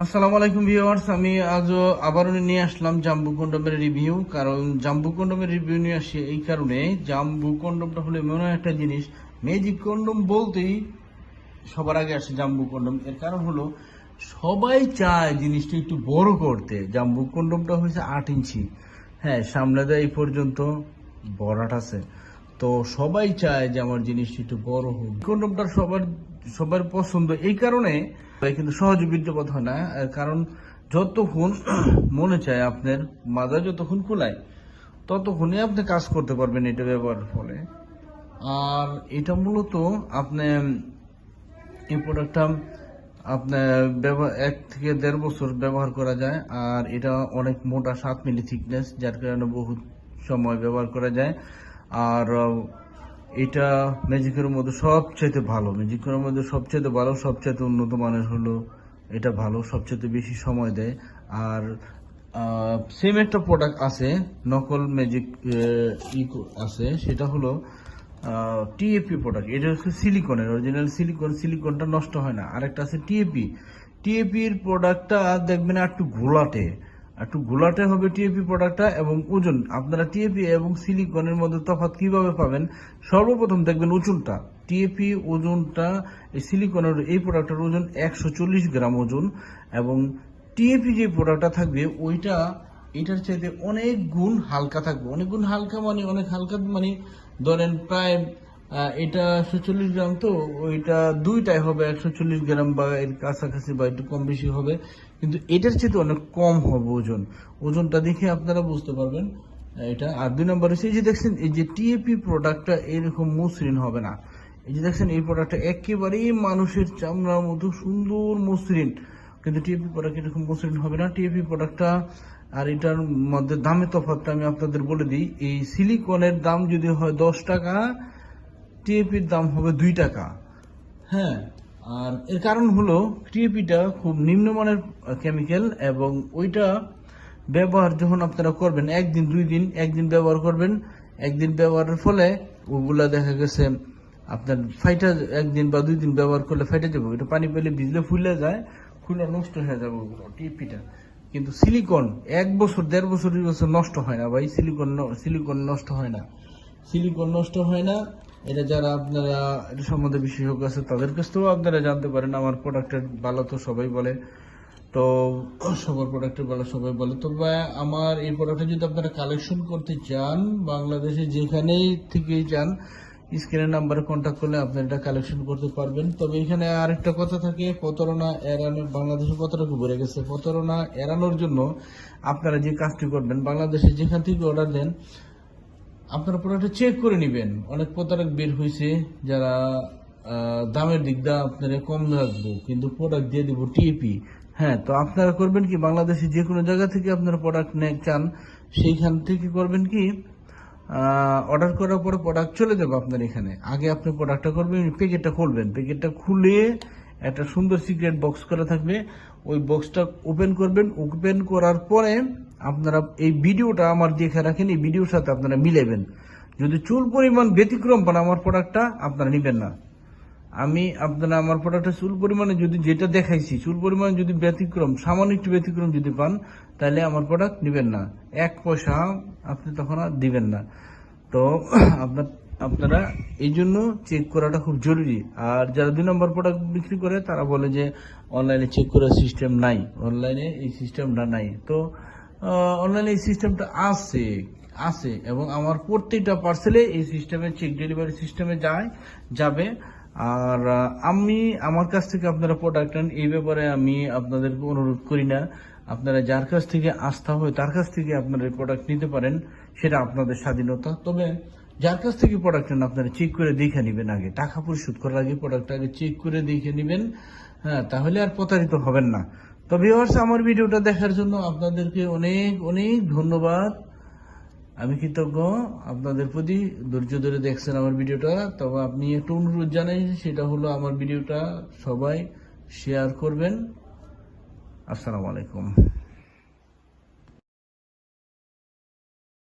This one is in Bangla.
আসসালামু আলাইকুম ভিউয়ার্স, আমি আজও আবারও নিয়ে আসলাম জাম্বু কন্ডমের রিভিউ। কারণ জাম্বু কন্ডমের রিভিউ নিয়ে আসি এই কারণে, জাম্বু কন্ডমটা হলো এমন একটা জিনিস, ম্যাজিক কন্ডম বলতেই সবার আগে আসে জাম্বু কন্ডম। এর কারণ হলো সবাই চায় জিনিসটা একটু বড় করতে। জাম্বু কন্ডমটা হয়েছে 8 ইঞ্চি, হ্যাঁ, সামনে দেয় এই পর্যন্ত বড়াট আছে। তো সবাই চায় যে আমার জিনিসটা একটু বড় হোক। কন্ডমটা সবার সবার পছন্দ এই কারণে, কিন্তু সহজে বীর্যপাত হয় না। কারণ যতক্ষণ মনে চায় আপনার মাজা যতক্ষণ খোলায় ততক্ষণই আপনি কাজ করতে পারবেন এটা ব্যবহারের ফলে। আর এটা মূলত আপনি এই প্রোডাক্টটা আপনার 1 থেকে 1.5 বছর ব্যবহার করা যায়। আর এটা অনেক মোটা, 7 মিলি থিকনেস, যার কারণে বহু সময় ব্যবহার করা যায়। আর এটা ম্যাজিকের মধ্যে সবচেয়ে ভালো, ম্যাজিকের মধ্যে সবচেয়ে ভালো, সবচেয়ে উন্নত মানের হলো এটা ভালো, সবচেয়ে বেশি সময় দেয়। আর সেম একটা প্রোডাক্ট আছে, নকল ম্যাজিক আছে, সেটা হলো টিএপি প্রোডাক্ট। এটা হচ্ছে সিলিকনের, অরিজিনাল সিলিকন, সিলিকনটা নষ্ট হয় না। আরেকটা আছে টিএপি। টিএপির প্রোডাক্টটা দেখবেন একটু ঘোলাটে হবে টিএপি প্রোডাক্টটা, এবং ওজন। আপনারা টিএপি এবং সিলিকনের মধ্যে তফাৎ কিভাবে পাবেন? সর্বপ্রথম দেখবেন ওজনটা। টিএপি ওজনটা, এই সিলিকনের এই প্রোডাক্টের ওজন 140 গ্রাম ওজন, এবং টিএপি যে প্রোডাক্টটা থাকবে ওইটা এটার চাইতে অনেক গুণ হালকা থাকবে। অনেক গুণ হালকা মানে অনেক হালকা মানে ধরেন প্রায় এটা 140 গ্রাম, তো ওইটা দুইটাই হবে 140 গ্রাম বা এর কাছাকাছি বা একটু কম বেশি হবে, কিন্তু এটার চাইতে অনেক কম হবে ওজন। ওজনটা দেখে আপনারা বুঝতে পারবেন এটা। আর 2 নম্বর হচ্ছে, এই যে দেখছেন, এই যে টিএপি প্রোডাক্টটা এরকম মসৃণ হবে না। এই যে দেখছেন, এই প্রোডাক্টটা একেবারেই মানুষের চামড়ার মতো সুন্দর মসৃণ, কিন্তু টিএপি প্রোডাক্ট এরকম মসৃণ হবে না। টিএপি প্রোডাক্টটা আর এটার মধ্যে দামের তফাৎটা আমি আপনাদের বলে দিই। এই সিলিকনের দাম যদি হয় 10 টাকা, টিএপির দাম হবে 2 টাকা। হ্যাঁ, আর এর কারণ হলো টিএপিটা খুব নিম্নমানের কেমিক্যাল, এবং ওইটা ব্যবহার যখন আপনারা করবেন, একদিন 2 দিন, একদিন ব্যবহার করবেন, একদিন ব্যবহারের ফলে ওগুলা দেখা গেছে আপনার ফাইটা, 1 দিন বা 2 দিন ব্যবহার করলে ফাইটা যাবে। ওইটা পানি পেলে ভিজলে ফুলে যায়, ফুলে নষ্ট হয়ে যাবে ওগুলো টিএপিটা। কিন্তু সিলিকন 1 বছর, 1.5 বছর, 2 বছর নষ্ট হয় না ভাই। সিলিকন নষ্ট হয় না, সিলিকন নষ্ট হয় না। এটা যারা আপনারা এটা সম্বন্ধে বিশেষজ্ঞ আছে তাদের কাছ থেকেও আপনারা জানতে পারেন। আমার প্রোডাক্টের ভালো তো সবাই বলে, তো সবার প্রোডাক্টের ভালো সবাই বলে। তবে আমার এই প্রোডাক্টটা যদি আপনারা কালেকশন করতে চান, বাংলাদেশে যেখানেই থেকেই চান, স্ক্রিনের নাম্বারে কন্ট্যাক্ট করলে আপনারা এটা কালেকশন করতে পারবেন। তবে এখানে আরেকটা কথা থাকে, প্রতারণা এড়ানো। বাংলাদেশে প্রতারণা ভরে গেছে। প্রতারণা এড়ানোর জন্য আপনারা যে কাজটি করবেন, বাংলাদেশে যেখান থেকে অর্ডার দেন আপনারা প্রোডাক্টটা চেক করে নেবেন। অনেক প্রতারক বের হয়েছে যারা দামের দিক দিয়ে আপনারা কম রাখবো, কিন্তু প্রোডাক্ট দিয়ে দিব টিএপি। হ্যাঁ, তো আপনারা করবেন কি, বাংলাদেশে যে কোনো জায়গা থেকে আপনারা প্রোডাক্ট চান, সেইখান থেকে করবেন কি, অর্ডার করার পরে প্রোডাক্ট চলে যাবে আপনার এখানে। আগে আপনি প্রোডাক্টটা করবেন, প্যাকেটটা খুলবেন, প্যাকেটটা খুলে একটা সুন্দর সিক্রেট বক্স করা থাকবে, ওই বক্সটা ওপেন করবেন। ওপেন করার পরে আপনারা এই ভিডিওটা আমার দেখে রাখেন, এই ভিডিওর সাথে আপনারা মিলাবেন। যদি চুল পরিমাণ ব্যতিক্রম পান আমার প্রোডাক্টটা, আপনারা নেবেন না। আপনারা আমার প্রোডাক্টটা চুল পরিমাণে যদি যেটা দেখাইছি, চুল পরিমাণে যদি ব্যতিক্রম, সামান্য একটু ব্যতিক্রম যদি পান, তাহলে আমার প্রোডাক্ট নেবেন না। 1 পয়সা আপনি তখন আর দিবেন না। তো আপনারা এই জন্য চেক করাটা খুব জরুরি। আর যারা 2 নম্বর প্রোডাক্ট বিক্রি করে তারা বলে যে অনলাইনে চেক করার সিস্টেম নাই, অনলাইনে এই সিস্টেমটা নাই। তো অনলাইনে এই সিস্টেমটা আছে, এবং আমার প্রত্যেকটা পার্সেলে এই সিস্টেমে, চেক ডেলিভারি সিস্টেমে যাবে। আর আমার কাছ থেকে আপনারা প্রোডাক্ট নেন, এই ব্যাপারে আমি আপনাদেরকে অনুরোধ করি না। আপনারা যার কাছ থেকে আস্থা হয় তার কাছ থেকে আপনারা প্রোডাক্ট নিতে পারেন, সেটা আপনাদের স্বাধীনতা। তবে যার কাছ থেকে প্রোডাক্ট নেন আপনারা চেক করে দেখে নেবেন, আগে টাকা পরিশোধ করার আগে প্রোডাক্ট আগে চেক করে দেখে নেবেন। হ্যাঁ, তাহলে আর প্রতারিত হবেন না। তো ভিউয়ার্স, আমার ভিডিওটা দেখার জন্য আপনাদেরকে অনেক অনেক ধন্যবাদ। আমি কৃতজ্ঞ আপনাদের প্রতি, ধৈর্য ধরে দেখছেন আমার ভিডিওটা। তবে আপনি একটু অনুরোধ জানাই, সেটা হলো আমার ভিডিওটা সবাই শেয়ার করবেন। আসসালামু আলাইকুম।